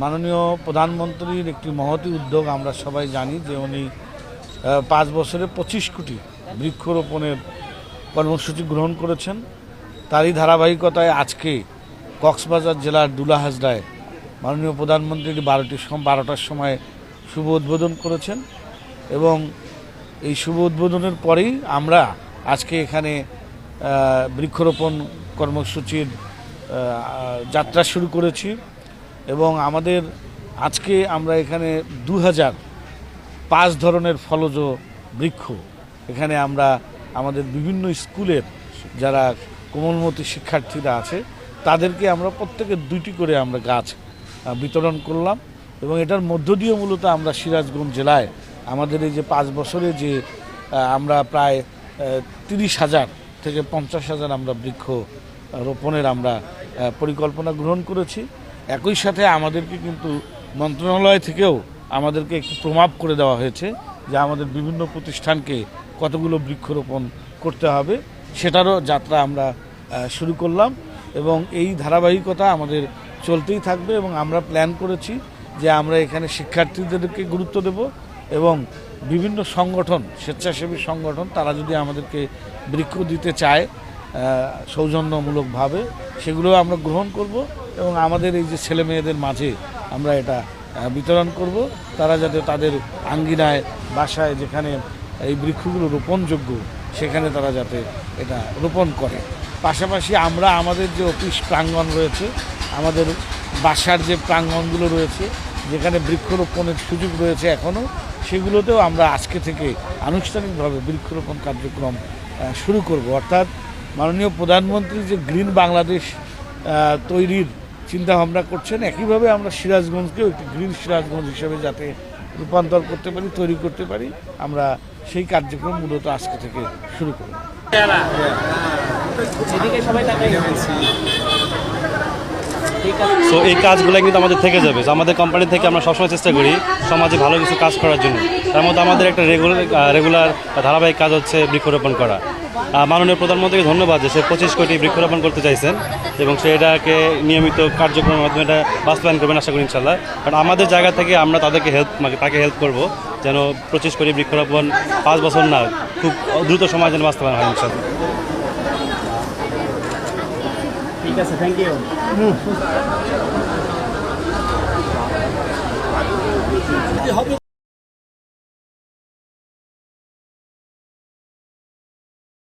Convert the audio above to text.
মাননীয় প্রধানমন্ত্রীর একটি মহতী উদ্যোগ, আমরা সবাই জানি যে উনি 5 বছরে 25 কোটি বৃক্ষরোপণের কর্মসূচি গ্রহণ করেছেন। তারই ধারাবাহিকতায় আজকে কক্সবাজার জেলার দুলাহাজরায় মাননীয় প্রধানমন্ত্রী 12টার সময় শুভ উদ্বোধন করেছেন এবং এই শুভ উদ্বোধনের পরেই আমরা আজকে এখানে বৃক্ষরোপণ কর্মসূচির যাত্রা শুরু করেছি এবং আমাদের আজকে আমরা এখানে 2005 ধরনের ফলজ বৃক্ষ এখানে আমরা আমাদের বিভিন্ন স্কুলের যারা কোমলমতি শিক্ষার্থীরা আছে তাদেরকে আমরা প্রত্যেকের 2টি করে আমরা গাছ বিতরণ করলাম এবং এটার মধ্য দিয়ে মূলত আমরা সিরাজগঞ্জ জেলায় আমাদের এই যে 5 বছরে যে আমরা প্রায় 30,000 থেকে 50,000 আমরা বৃক্ষ রোপণের আমরা পরিকল্পনা গ্রহণ করেছি। একই সাথে আমাদেরকে কিন্তু মন্ত্রণালয় থেকেও আমাদেরকে একটু প্রমাপ করে দেওয়া হয়েছে যে আমাদের বিভিন্ন প্রতিষ্ঠানকে কতগুলো বৃক্ষরোপণ করতে হবে, সেটারও যাত্রা আমরা শুরু করলাম এবং এই ধারাবাহিকতা আমাদের চলতেই থাকবে এবং আমরা প্ল্যান করেছি যে আমরা এখানে শিক্ষার্থীদেরকে গুরুত্ব দেব এবং বিভিন্ন সংগঠন, স্বেচ্ছাসেবী সংগঠন, তারা যদি আমাদেরকে বৃক্ষ দিতে চায় সৌজন্যমূলকভাবে সেগুলো আমরা গ্রহণ করব এবং আমাদের এই যে ছেলে মেয়েদের মাঝে আমরা এটা বিতরণ করব, তারা যাতে তাদের আঙ্গিনায় বাসায় যেখানে এই বৃক্ষগুলো রোপণযোগ্য সেখানে তারা যাতে এটা রোপণ করে। পাশাপাশি আমরা আমাদের যে অফিস প্রাঙ্গণ রয়েছে, আমাদের বাসার যে প্রাঙ্গণগুলো রয়েছে যেখানে বৃক্ষরোপণের সুযোগ রয়েছে এখনও, সেগুলোতেও আমরা আজকে থেকে আনুষ্ঠানিকভাবে বৃক্ষরোপণ কার্যক্রম শুরু করব। অর্থাৎ মাননীয় প্রধানমন্ত্রী যে গ্রিন বাংলাদেশ তৈরির চিন্তাভাবনা করছেন, একইভাবে আমরা সিরাজগঞ্জকেও একটি গ্রিন সিরাজগঞ্জ হিসেবে যাতে রূপান্তর করতে পারি, তৈরি করতে পারি, আমরা সেই কার্যক্রম মূলত আজকে থেকে শুরু করব। সো এই কাজগুলো কিন্তু আমাদের থেকে যাবে। আমাদের কোম্পানি থেকে আমরা সবসময় চেষ্টা করি সমাজে ভালো কিছু কাজ করার জন্য। তার মধ্যে আমাদের একটা রেগুলার ধারাবাহিক কাজ হচ্ছে বৃক্ষরোপণ করা। মাননীয় প্রধানমন্ত্রীকে ধন্যবাদ যে সে 25 কোটি বৃক্ষরোপণ করতে চাইছেন এবং সে এটাকে নিয়মিত কার্যক্রমের মাধ্যমে এটা বাস্তবায়ন করবেন আশা করি ইনশাল্লাহ। কারণ আমাদের জায়গা থেকে আমরা তাকে হেল্প করব যেন 25 কোটি বৃক্ষরোপণ 5 বছর না, খুব দ্রুত সময় যেন বাস্তবায়ন হয় ইনশাল্লাহ। ঠিক আছে, থ্যাংক ইউ।